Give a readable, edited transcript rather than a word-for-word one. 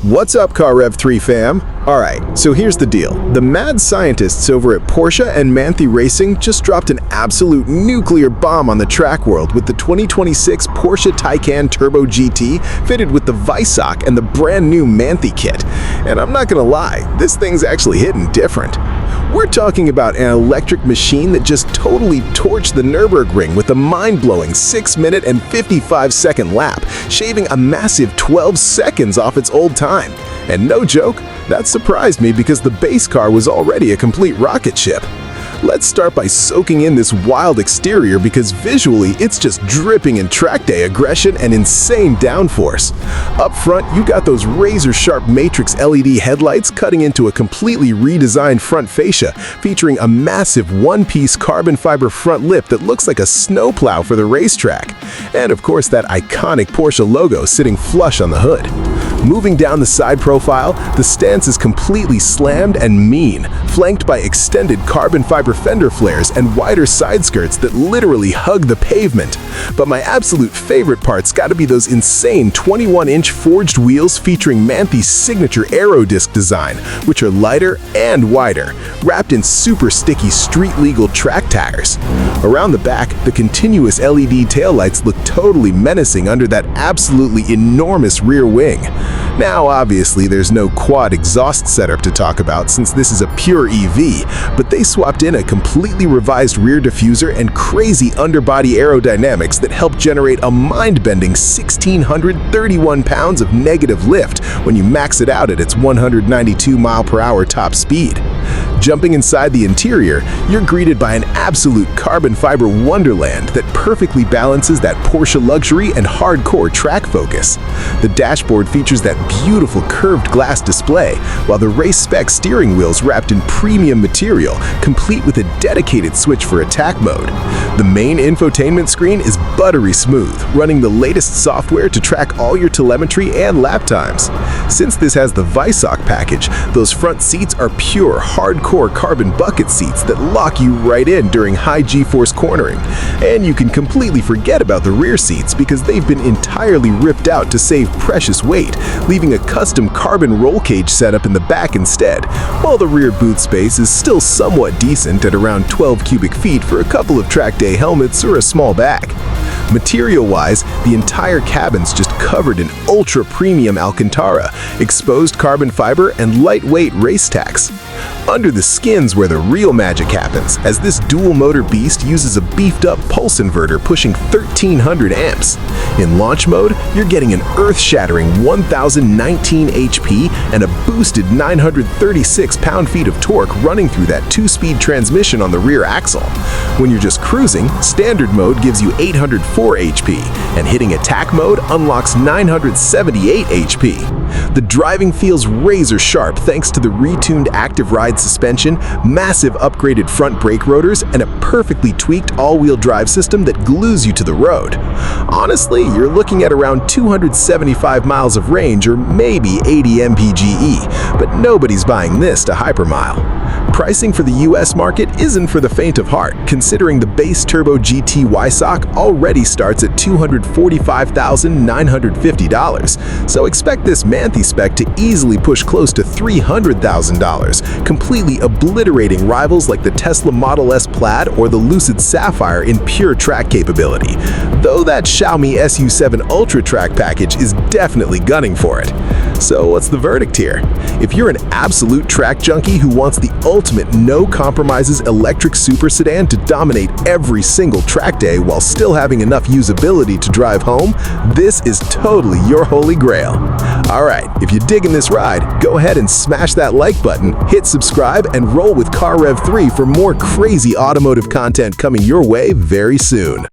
What's up, CarRev3 fam? Alright, so here's the deal. The mad scientists over at Porsche and Manthey Racing just dropped an absolute nuclear bomb on the track world with the 2026 Porsche Taycan Turbo GT fitted with the Weissach and the brand new Manthey kit. And I'm not gonna lie, this thing's actually hitting different. We're talking about an electric machine that just totally torched the Nurburgring with a mind-blowing 6-minute and 55-second lap, shaving a massive 12 seconds off its old time. And no joke, that surprised me because the base car was already a complete rocket ship. Let's start by soaking in this wild exterior because visually it's just dripping in track day aggression and insane downforce. Up front, you got those razor-sharp matrix LED headlights cutting into a completely redesigned front fascia, featuring a massive one-piece carbon fiber front lip that looks like a snowplow for the racetrack. And of course, that iconic Porsche logo sitting flush on the hood. Moving down the side profile, the stance is completely slammed and mean, flanked by extended carbon fiber fender flares and wider side skirts that literally hug the pavement. But my absolute favorite part's gotta be those insane 21-inch forged wheels featuring Manthey's signature aerodisc design, which are lighter and wider, wrapped in super sticky street-legal track tires. Around the back, the continuous LED taillights look totally menacing under that absolutely enormous rear wing. Now, obviously, there's no quad exhaust setup to talk about since this is a pure EV, but they swapped in a completely revised rear diffuser and crazy underbody aerodynamics that help generate a mind-bending 1,631 pounds of negative lift when you max it out at its 192 mph top speed. Jumping inside the interior, you're greeted by an absolute carbon fiber wonderland that perfectly balances that Porsche luxury and hardcore track focus. The dashboard features that beautiful curved glass display, while the race-spec steering wheel's wrapped in premium material, complete with a dedicated switch for attack mode. The main infotainment screen is buttery smooth, running the latest software to track all your telemetry and lap times. Since this has the Weissach package, those front seats are pure, hardcore carbon bucket seats that lock you right in during high G-force cornering. And you can completely forget about the rear seats because they've been entirely ripped out to save precious weight, leaving a custom carbon roll cage setup in the back instead, while the rear boot space is still somewhat decent at around 12 cubic feet for a couple of track day helmets or a small bag. Material-wise, the entire cabin's just covered in ultra-premium Alcantara, exposed carbon fiber, and lightweight race tacks. Under the skin's where the real magic happens, as this dual-motor beast uses a beefed-up pulse inverter pushing 1,300 amps. In launch mode, you're getting an earth-shattering 1,019 HP and a boosted 936 pound-feet of torque running through that 2-speed transmission on the rear axle. When you're just cruising, standard mode gives you 804 HP, and hitting attack mode unlocks 978 HP. The driving feels razor-sharp thanks to the retuned active ride suspension, massive upgraded front brake rotors, and a perfectly tweaked all-wheel drive system that glues you to the road. Honestly, you're looking at around 275 miles of range or maybe 80 mpge, but nobody's buying this to hypermile. Pricing for the US market isn't for the faint of heart, considering the base Turbo GT Weissach already starts at $245,950, so expect this Manthey spec to easily push close to $300,000, completely obliterating rivals like the Tesla Model S Plaid or the Lucid Sapphire in pure track capability, though that Xiaomi SU7 Ultra Track package is definitely gunning for it. So what's the verdict here? If you're an absolute track junkie who wants the ultimate no-compromises electric super sedan to dominate every single track day while still having enough usability to drive home, this is totally your holy grail. Alright, if you're digging this ride, go ahead and smash that like button, hit subscribe, and roll with CarRev3 for more crazy automotive content coming your way very soon.